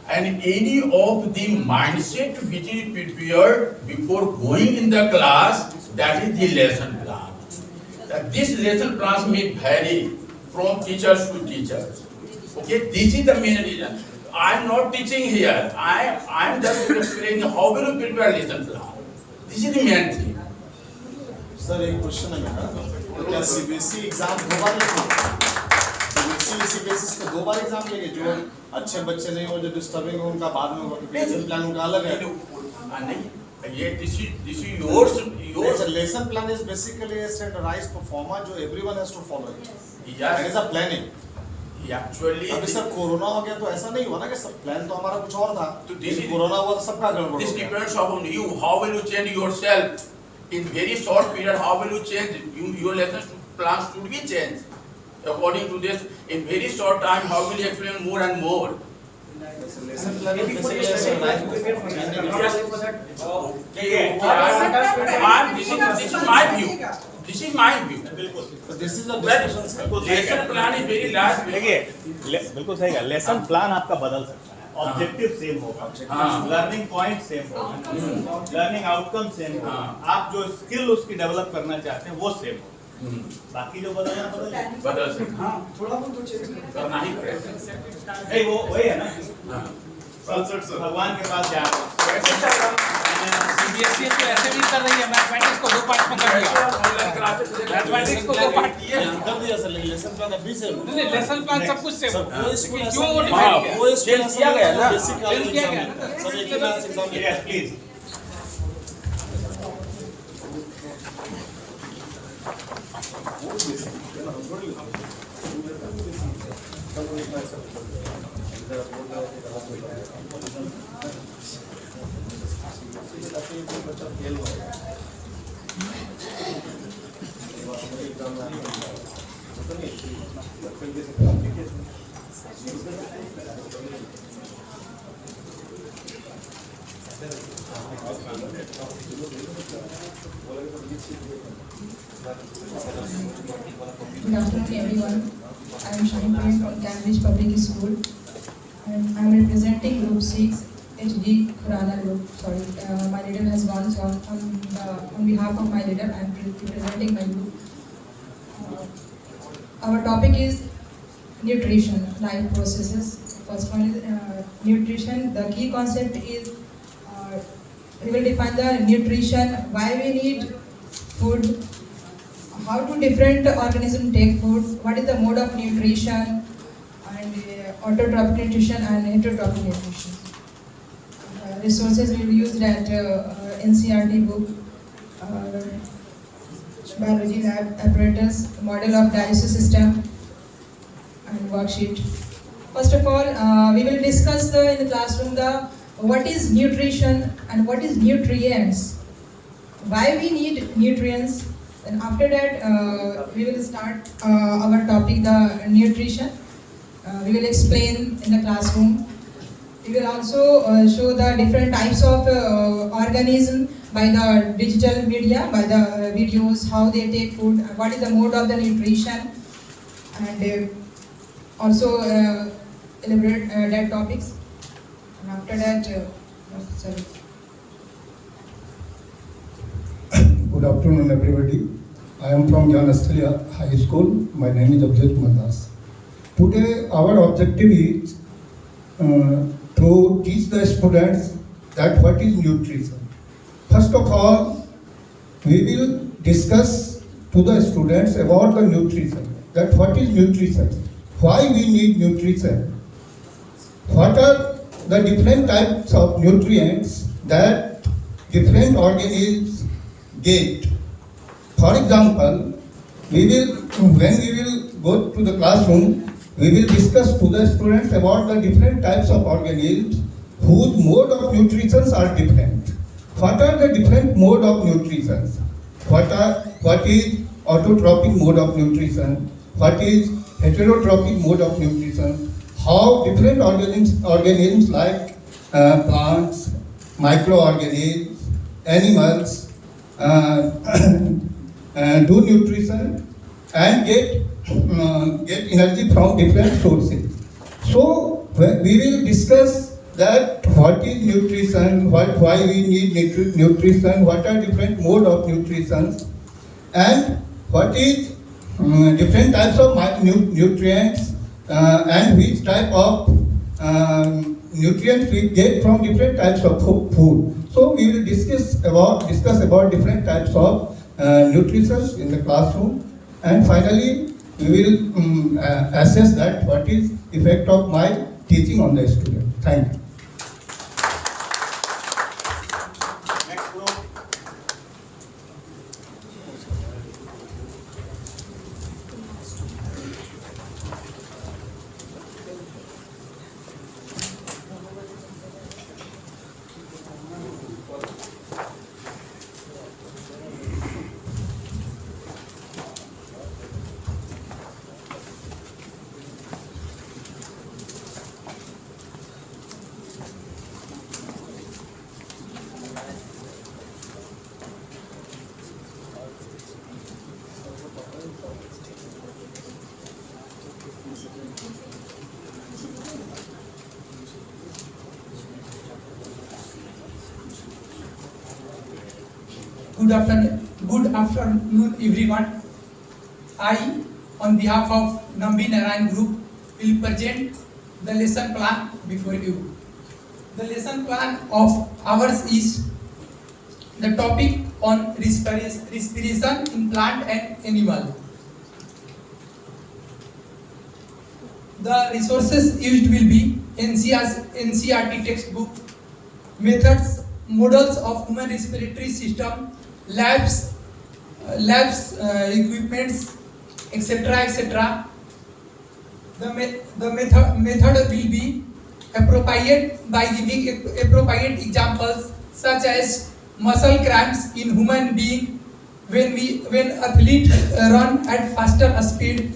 and any of the mindset which is prepared before going in the class, that is the lesson plan. This lesson plan may vary from teachers to teachers. Okay, this is the main reason. I am not teaching here. I am just explaining how will you prepare lesson plan. This is the main thing. Sir एक question है मेरा, तो क्या CBSE exam 2 बार लेंगे? CBSE basis पे 2 बार exam लेंगे? जो अच्छे बच्चे नहीं हो, जो डिस्टर्बिंग हो, उनका बाद में होगा, लेसन प्लान उनका अलग है। नहीं, ये this is yours. Lesson plan is basically a standardized performer जो everyone has to follow it. Yeah. That is a planning. Actually, अभी सर कोरोना हो गया तो ऐसा नहीं हुआ ना कि सब प्लान तो हमारा कुछ और था, तो कोरोना हुआ तो सबका गड़बड़ हो this गया। depends upon you. How will you change yourself in very short period? How will you change your lesson plans should be changed according to this in very short time? How will you explain more and more? Lesson plan This is my view. This is my view. तो this is a discussion. Lesson plan is very large. देखिए बिल्कुल सही है, lesson plan आपका बदल सकता है, objective same होगा, लर्निंग पॉइंट सेम होगा, लर्निंग आउटकम सेम होगा, आप जो स्किल उसकी डेवलप करना चाहते हैं वो सेम होगा, बाकी जो बदलना बदल सकते हैं। थोड़ा बहुत तो चेंज करना ही पड़ेगा। नहीं वो वही है ना, भगवान के पास जा सीबीएसई तो ऐसे भी कर रही है, मैथमेटिक्स को 2 पार्ट में कर दिया, मैथमेटिक्स को 2 पार्ट कर दिया सर, लेसन प्लान अभी से नहीं, लेसन प्लान सब कुछ सेम सर वो स्कूल क्यों वो वो स्कूल किया गया ना, बेसिक चेंज किया गया ना। सर एक क्लास एग्जाम रहे हैं, please Good afternoon, everyone. I am Shani Parin from Cambridge Public School, and I am representing Group 6, HD Khurana Group. Sorry, my leader has gone, so on behalf of my leader, I am representing my group. Our topic is nutrition, life processes. First one is nutrition. The key concept is we will define the nutrition, why we need food, how do different organisms take food, what is the mode of nutrition, and autotrophic nutrition and heterotrophic nutrition. Resources we will use that NCERT book, biology lab apparatus, model of digestive system, and worksheet. First of all, we will discuss in the classroom what is nutrition and what is nutrients, why we need nutrients, and after that we will start our topic, the nutrition. We will explain in the classroom. We will also show the different types of organisms by the digital media, by the videos, how they take food, what is the mode of the nutrition, and also elaborate that topics. And after that, sorry. Good afternoon, everybody. I am from Gyan Asthalya High School. My name is Abhijit Madas. Today, our objective is to teach the students that what is nutrition. First of all, we will discuss to the students about the nutrition. That what is nutrition? Why we need nutrition? What are the different types of nutrients that different organisms get? For example, when we will go to the classroom, we will discuss to the students about the different types of organisms whose mode of nutrition are different. What are the different mode of nutrition? What is autotrophic mode of nutrition? What is heterotrophic mode of nutrition? How different organisms like plants, microorganisms, animals do nutrition and get energy from different sources. So we will discuss that what is nutrition, why we need nutrition, what are different mode of nutrition, and what is different types of nutrients and which type of nutrients we get from different types of food. So we will discuss about different types of nutrition in the classroom, and finally we will assess that what is effect of my teaching on the student. Thank you. Next group. Good afternoon, everyone. I, on behalf of Nambi Narayan Group, will present the lesson plan before you. The lesson plan of ours is the topic on respiration in plant and animal. The resources used will be NCERT textbook, methods, models of human respiratory system, labs, equipments, etc. The method will be appropriate by giving appropriate examples such as muscle cramps in human being when athletes run at faster speed,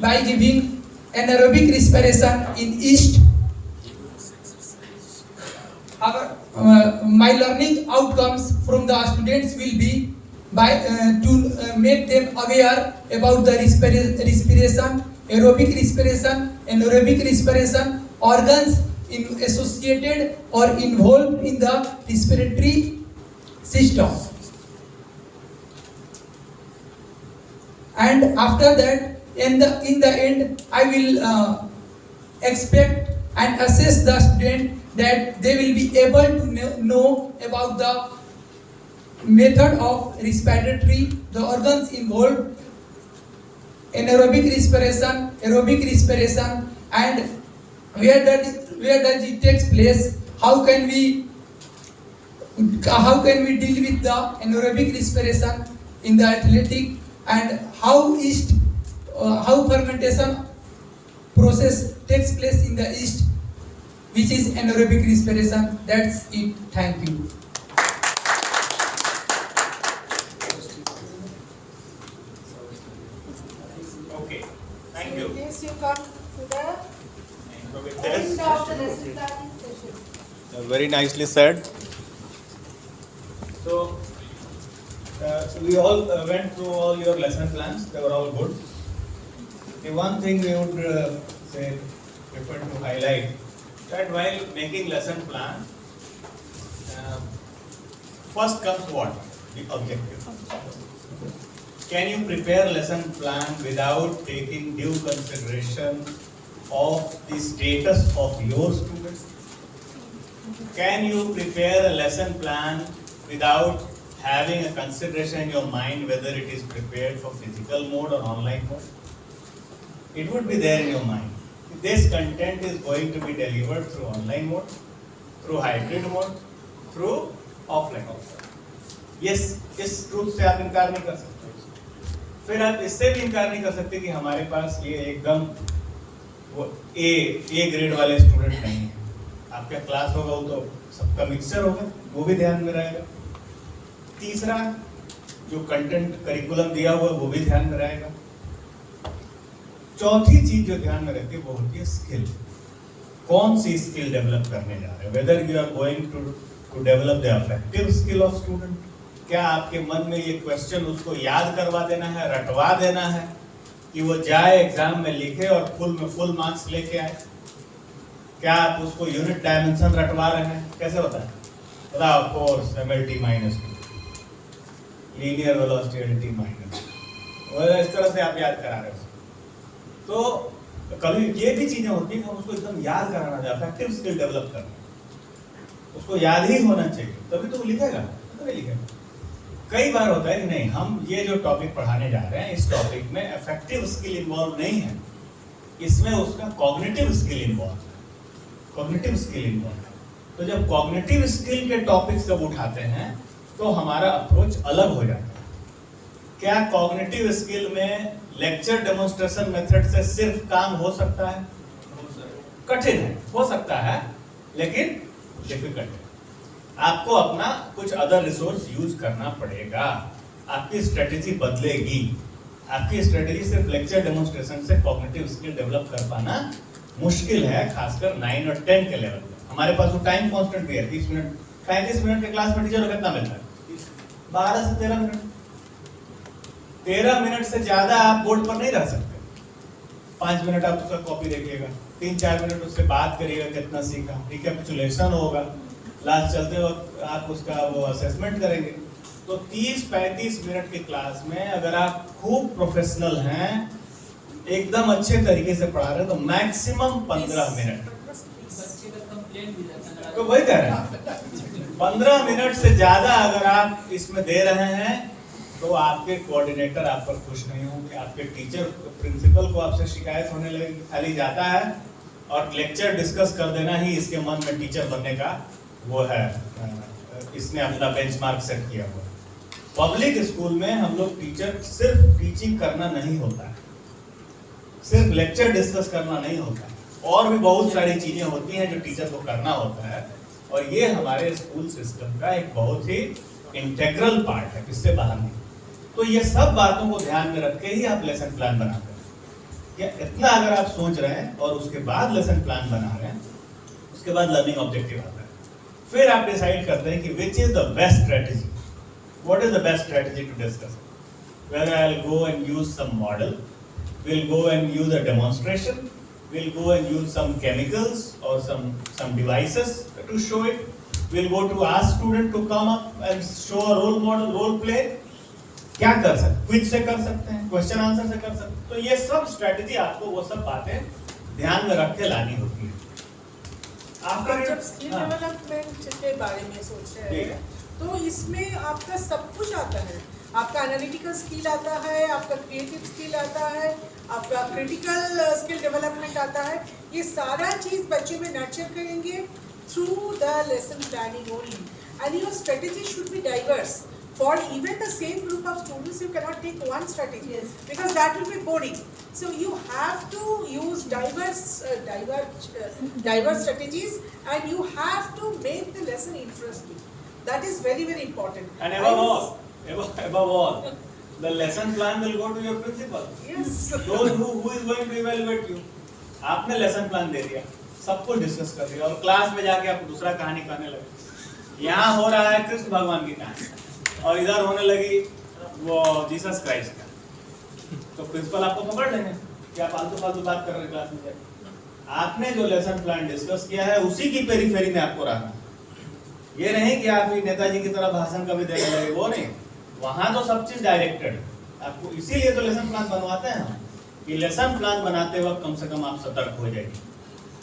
by giving anaerobic respiration in yeast. My learning outcomes from the students will be by to make them aware about the respiration, aerobic respiration, anaerobic respiration, organs associated or involved in the respiratory system. And after that, in the end, I will expect and assess the student that they will be able to know about the method of respiratory, the organs involved, anaerobic respiration, aerobic respiration, and where does it take place, how can we deal with the anaerobic respiration in the athletic, and how fermentation process takes place in the yeast, which is anaerobic respiration. That's it. Thank you. Okay, thank you. Yes, you come to the So with end this, of the lesson planning session. very nicely said. So we all went through all your lesson plans. They were all good. The one thing we would prefer to highlight that while making lesson plan, first comes what? The objective. Can you prepare lesson plan without taking due consideration of the status of your students? Can you prepare a lesson plan without having a consideration in your mind whether it is prepared for physical mode or online mode? It would be there in your mind. This content is going to be delivered through online mode, through hybrid mode, through offline mode. Yes, इस truth से आप इनकार नहीं कर सकते। फिर आप इससे भी इनकार नहीं कर सकते कि हमारे पास ये एकदम वो ए ग्रेड वाले स्टूडेंट नहीं है। आपका क्लास होगा वो तो सबका मिक्सचर होगा, वो भी ध्यान में रहेगा। तीसरा, जो कंटेंट करिकुलम दिया हुआ है वो भी ध्यान में रहेगा। चौथी चीज जो ध्यान में रहती है वो होती है स्किल। कौन सी स्किल डेवलप करने जा रहे हैं? Whether you are going to develop the affective skill of student. क्या आपके मन में ये क्वेश्चन उसको याद करवा देना है, रटवा देना है कि वो जाए एग्जाम में लिखे और फुल मार्क्स लेके आए? क्या आप उसको यूनिट डायमेंशन रटवा रहे हैं? कैसे होता है बताओ? Force mlt minus linear velocity L T minus, इस तरह से आप याद करा रहे हो। तो कभी ये भी चीजें होती हैं, हम उसको एकदम याद कराना चाहिए, अफेक्टिव स्किल डेवलप करना, उसको याद ही होना चाहिए, तभी तो वो लिखेगा, तभी लिखेगा। कई बार होता है कि नहीं, हम ये जो टॉपिक पढ़ाने जा रहे हैं, इस टॉपिक में अफेक्टिव स्किल इन्वॉल्व नहीं है, इसमें उसका कॉग्निटिव स्किल इन्वॉल्व है, कॉग्निटिव स्किल इन्वॉल्व है। तो जब कॉग्निटिव स्किल के टॉपिक्स जब उठाते हैं तो हमारा अप्रोच अलग हो जाता है। क्या कॉग्निटिव स्किल में लेक्चर डेमोन्स्ट्रेशन मेथड से सिर्फ काम हो सकता है? कठिन है, हो सकता है, लेकिन डिफिकल्ट है। आपको अपना कुछ अदर रिसोर्स यूज करना पड़ेगा, आपकी स्ट्रेटेजी बदलेगी। आपकी स्ट्रेटेजी सिर्फ लेक्चर डेमोन्स्ट्रेशन से कॉग्निटिव स्किल डेवलप कर पाना मुश्किल है, खासकर 9 और 10 के लेवल पे। हमारे पास वो टाइम कांस्टेंट भी है, 30 मिनट 35 मिनट के क्लास में टीचर को कितना मिलता है? 12 से 13 मिनट। 13 मिनट से ज्यादा आप बोर्ड पर नहीं रह सकते। 5 मिनट आप उसका कॉपी देखिएगा, 3-4 मिनट उससे बात करिएगा, कितना सीखा, रिकैपिचुलेशन होगा, लास्ट चलते वक्त आप उसका वो असेसमेंट करेंगे। तो 30-35 मिनट की क्लास में अगर आप खूब प्रोफेशनल हैं, एकदम अच्छे तरीके से पढ़ा रहे हैं, तो मैक्सिमम 15 मिनट। तो वही कह रहे हैं, 15 मिनट से ज्यादा अगर आप इसमें दे रहे हैं तो आपके कोऑर्डिनेटर आप पर खुश नहीं होंगे, आपके टीचर प्रिंसिपल को आपसे शिकायत होने लगेगी। खाली जाता है और लेक्चर डिस्कस कर देना ही इसके मन में टीचर बनने का वो है, इसने अपना बेंचमार्क सेट किया हुआ। पब्लिक स्कूल में हम लोग टीचर सिर्फ टीचिंग करना नहीं होता है, सिर्फ लेक्चर डिस्कस करना नहीं होता है, और भी बहुत सारी चीजें होती हैं जो टीचर को करना होता है। और ये हमारे स्कूल सिस्टम का एक बहुत ही इंटेग्रल पार्ट है, इससे बाहर नहीं। तो ये सब बातों को ध्यान में रख के ही आप लेसन प्लान बनाते हैं। क्या इतना अगर आप सोच रहे हैं और उसके बाद लेसन प्लान बना रहे हैं, उसके बाद लर्निंग ऑब्जेक्टिव आता है, फिर आप डिसाइड करते हैं कि which is the best strategy, what is the best strategy to discuss, whether I will go and use some model, we'll go and use a demonstration, we'll go and use some chemicals or some devices to show it, we'll go to ask student to come up and show a role model, role play। क्या कर सकते हैं? Quiz से कर सकते हैं, question answer से कर सकते हैं। तो ये सब स्ट्रेटेजी आपको वो सब बातें ध्यान में रख के लानी होती है। आपका जब स्किल डेवलपमेंट के बारे में सोच रहे हैं तो इसमें आपका सब कुछ आता है, आपका एनालिटिकल स्किल आता है, आपका क्रिएटिव स्किल आता है, आपका क्रिटिकल स्किल डेवलपमेंट आता है। ये सारा चीज़ बच्चे में नर्चर करेंगे through the lesson planning only, and your strategy should be diverse for even the same group of students. You cannot take one strategy, because that will be boring. So you have to use diverse strategies, and you have to make the lesson interesting. That is very, very important. And above all, the lesson plan will go to your principal. Yes. Those who is going to evaluate you. आपने lesson plan दे दिया, सब कुछ discuss कर दिया, और class में जाके आप दूसरा कहानी कहने लगे। यहाँ हो रहा है कृष्ण भगवान की कहानी, और इधर होने लगी वो जीसस क्राइस्ट का, तो प्रिंसिपल आपको पकड़ लेंगे कि आप फालतू बात कर रहे हैं क्लास में। आपने जो लेसन प्लान डिस्कस किया है उसी की पेरीफेरी में आपको रहना, ये नहीं कि आप नेताजी की तरह भाषण कभी देने लगे, वो नहीं। वहाँ तो सब चीज डायरेक्टेड आपको, इसीलिए तो लेसन प्लान बनवाते हैं हम, कि लेसन प्लान बनाते वक्त कम से कम आप सतर्क हो जाइए।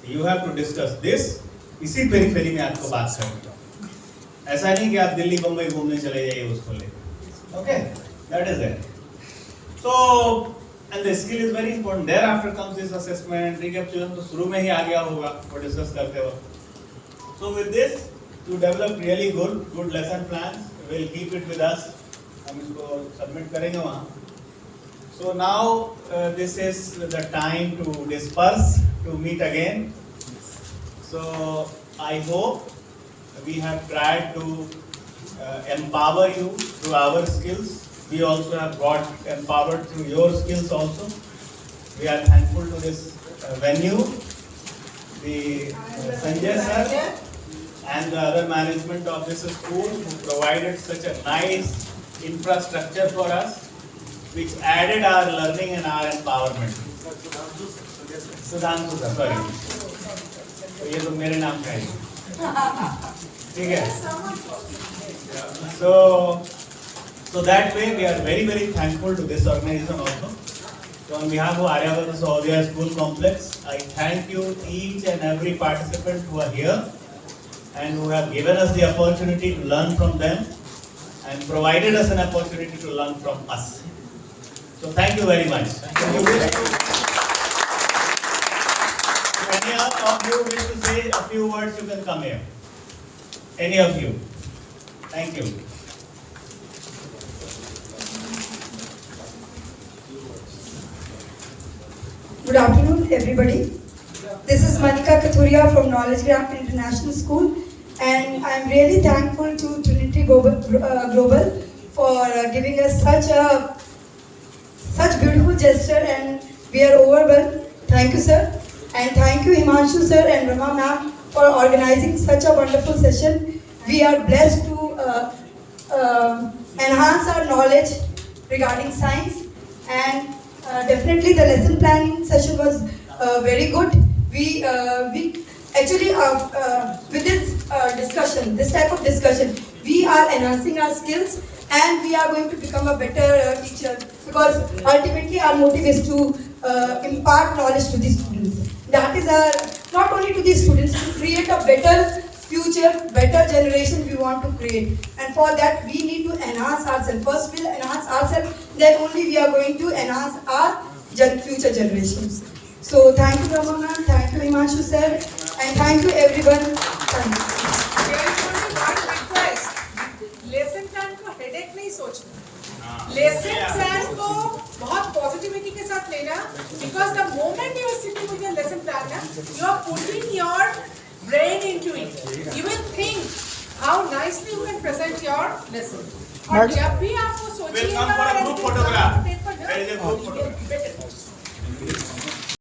You have to discuss this, इसी पेरीफेरी में आपको बात करनी। ऐसा नहीं कि आप दिल्ली बम्बई घूमने चले जाइए उसको लेकर। Okay, that is it. So and the skill is very important. Thereafter comes this assessment, recapitulation तो शुरू में ही आ गया होगा वो डिस्कस करते वक्त। So with this to develop really good lesson plan, will keep it with us, हम इसको सबमिट करेंगे वहाँ। So now this is the time to disperse, to meet again. So I hope we have tried to empower you through our skills. We also have got empowered through your skills also. We are thankful to this venue, the Sanjay sir and the other management of this school who provided such a nice infrastructure for us, which added our learning and our empowerment. Sudhanshu sir, sorry. ये तो मेरे नाम का है, ठीक है। So that way we are very thankful to this organization also. So on behalf of Aryabhata Sahodaya School Complex, I thank you each and every participant who are here and who have given us the opportunity to learn from them and provided us an opportunity to learn from us. So thank you very much. If any of you wish to say a few words, you can come here. Any of you. Thank you. Good afternoon, everybody. This is Manika Kathuria from Knowledge Graph International School, and I'm really thankful to Trinity Global for giving us such beautiful gesture, and we are overwhelmed. Thank you, sir, and thank you, Himanshu sir and Rama ma'am, for organizing such a wonderful session. We are blessed to enhance our knowledge regarding science, and definitely the lesson planning session was very good. We actually with this type of discussion, we are enhancing our skills, and we are going to become a better teacher, because ultimately our motive is to impart knowledge to the students. That is our, not only to the students, to create a better future, better generation we want to create, and for that we need to enhance ourselves. First we'll enhance ourselves, then only we are going to enhance our future generations. So thank you Rama ma'am, thank you Himanshu sir, and thank you everyone. Thank you. There is only one request. Lesson plan को headache नहीं सोचना. Lesson plan को बहुत positivity के साथ लेना, because the moment you are sitting with your lesson plan, you are putting your brain into it. You will think how nicely you can present your lesson. और जब भी आप वो सोचिएगा, Welcome for a group photograph.